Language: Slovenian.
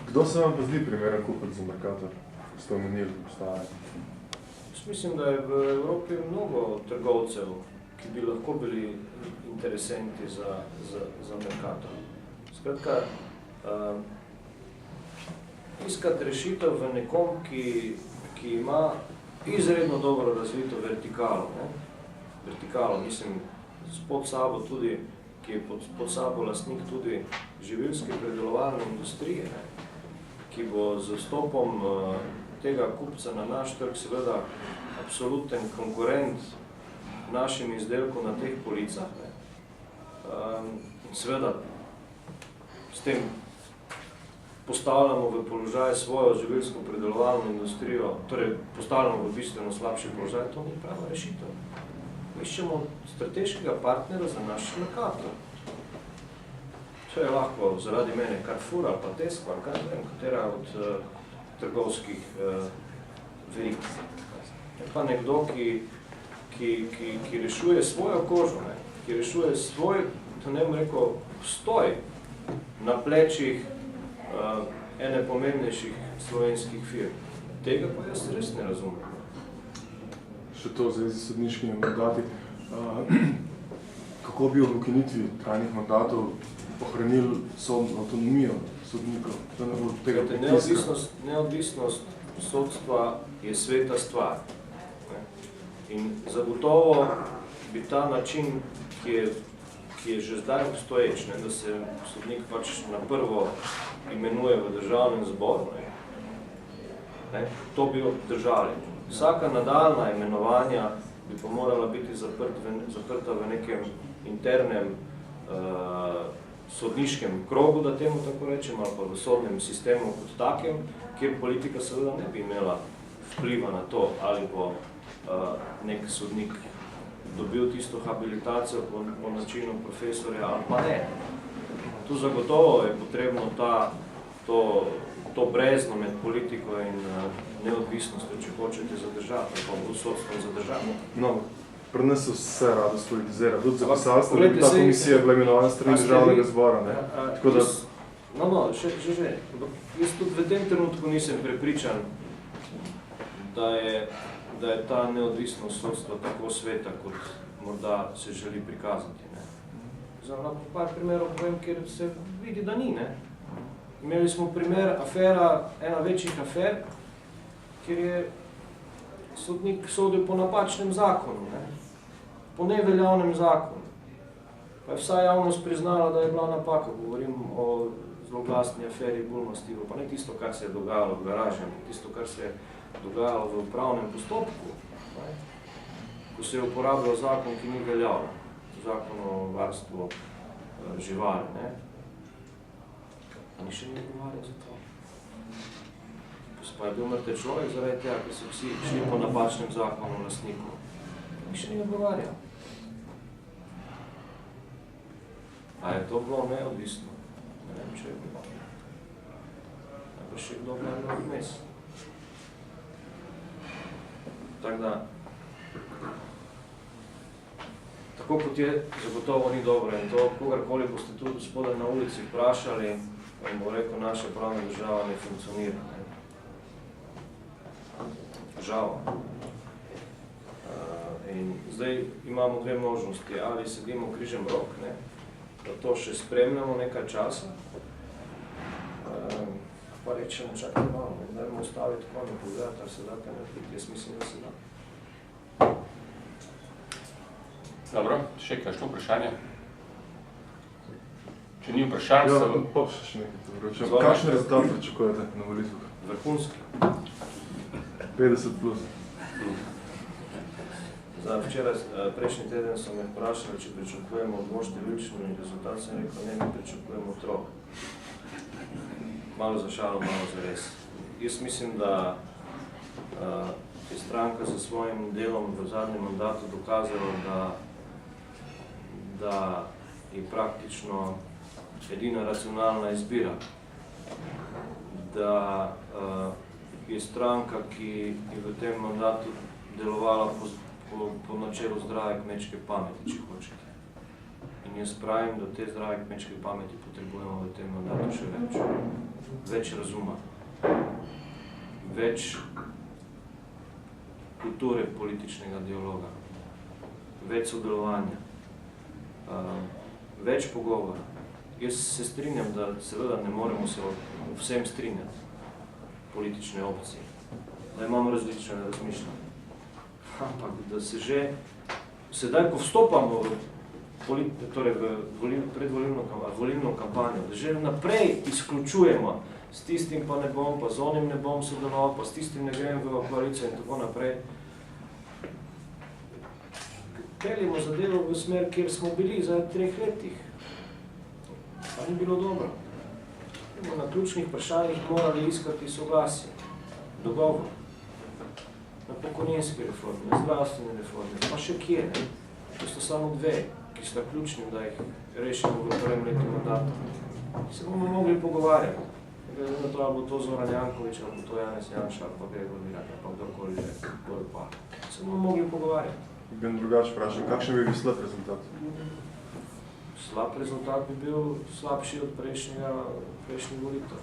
Kdo se vam pa zdi primeren kupec za Mercator? Ste omenili, da obstaja? Mislim, da je v Evropi mnogo trgovcev, ki bi lahko bili interesenti za Mercator. Skratka, iskati rešitev v nekom, ki ima izredno dobro razvito vertikalo. Vertikalo, mislim, pod sabo tudi, ki je pod sabo lastnik tudi živilske predelovalne industrije, ki bo z vstopom tega kupca na naš trg seveda absoluten konkurent našim izdelkom na teh policah. Seveda s tem postavljamo v položaj svojo živilsko predelovalno industrijo, torej postavljamo v bistveno slabši položaj, to ni prava rešitev. Iščemo strateškega partnera za naš Mercator. To je lahko zaradi mene Carrefour ali pa Tesco ali kaj vem, katera od trgovskih verig. Je pa nekdo, ki rešuje svojo kožo, ki rešuje svoj, to ne bom rekel, stoj na plečih ene pomembnejših slovenskih firm. Tega pa jaz res ne razumem. Še to v zvezi s sodniškimi mandati. Kako bi v ukinitvi trajnih mandatov ohranili sodno avtonomijo sodnikov? Neodvisnost sodstva je sveta stvar. In zagotovo bi ta način, ki je že zdaj obstoječ, da se sodnik pač na prvo imenuje v državnem zboru, to bi obdržali. Vsaka nadaljna imenovanja bi pa morala biti zaprta v nekem internem sodniškem krogu, da temu tako rečem, ali pa v sodnem sistemu kot takem, kjer politika seveda ne bi imela vpliva na to, ali bo nek sodnik dobil tisto habilitacijo po načinu profesorja ali pa ne. Tu zagotovo je potrebno to brezno med politiko in neodvisnostjo, če hočete zadržati, pa bo sodstvom zadržati. No, pri nas se vse rado spolitizira. Tudi zapisalstvo, da bi ta komisija bila imenovana strani državnega zbora. Že. Jaz tudi v tem trenutku nisem prepričan, da je ta neodvisnost sodstva tako sveta, kot morda se želi prikazati. Zdaj, lahko par primerov povem, kjer se vidi, da ni. Imeli smo primer afera, ena večjih afer, kjer je sodnik sodil po napačnem zakonu, po neveljavnem zakonu. Pa je vsa javnost priznala, da je bila napaka. Govorim o zloglasni aferi Bulmastivu, pa ne tisto, kar se je dogajalo v garaži, ampak tisto, kar se je dogajalo v upravnem postopku, ko se je uporabljal zakon, ki ni veljal, zakon o varstvu živali. Ni še ni odgovarjal za to. Pa je bil mrtev človek zaradi tega, ker so vsi šli po napačnem zakonu lastniku. Ni še ni odgovarjal. A je to bilo neodvisno? Ne vem, če je bilo. A pa še kdo bilo vmes. Tako da, tako kot je, zagotovo ni dobro in to, kogarkoli boste tudi gospoda na ulici vprašali, in bo rekel, naša pravna država ne funkcionira. Žal. In zdaj imamo dve možnosti, ali sedimo križem rok, da to še spremljamo nekaj časa, pa rečemo, čakaj malo, dajmo ustaviti konj in pogledati, ali se date narediti. Jaz mislim, da se da. Dobro, še kakšno vprašanje? Če ni vprašanj, pa še nekaj. Kakšen rezultat pričakujete na volitvah? Vrhunski. 50 plus. Prejšnji teden so me vprašali, če pričakujemo dvoštevilčni rezultat, sem rekel, ne, mi pričakujemo otrok. Malo za šalo, malo za res. Jaz mislim, da je stranka za svojim delom v zadnjem mandatu dokazala, da je praktično edina racionalna izbira, da je stranka, ki je v tem mandatu delovala po načelu zdrave kmečke pameti, če hočete. In jaz pravim, da te zdrave kmečke pameti potrebujemo v tem mandatu še več. več razuma, več kulture političnega dialoga, več sodelovanja, več pogovora. Jaz se strinjam, da seveda ne moremo se vsem strinjati politične opcije, da imamo različne razmišljanja. Ampak da se že, sedaj ko vstopamo v predvolilno kampanjo, da že naprej izključujemo, s tistim pa ne bom, pa z onim ne bom sodeloval, pa s tistim ne grem v koalicijo in tako naprej. Peljemo zadevo v smer, kjer smo bili za 3 letih. Pa ni bilo dobro. Na ključnih vprašanjih morali iskati soglasje, dogovor. Na pokojninski reformi, na zdravstveni reformi, pa še kje, ne? To sta samo 2, ki sta ključni, da jih rešimo v prvem letu mandata. Se bomo mogli pogovarjati. Glede na to, ali bo to Zoran Janković, ali bo to Janez Janša, ali pa Gregor Virant, ali pa kdorkoli že, pa. Se bomo mogli pogovarjati. Ben drugače vprašam, kakšen bi bil slab rezultat? Slab rezultat bi bil slabši od prejšnjih volitev.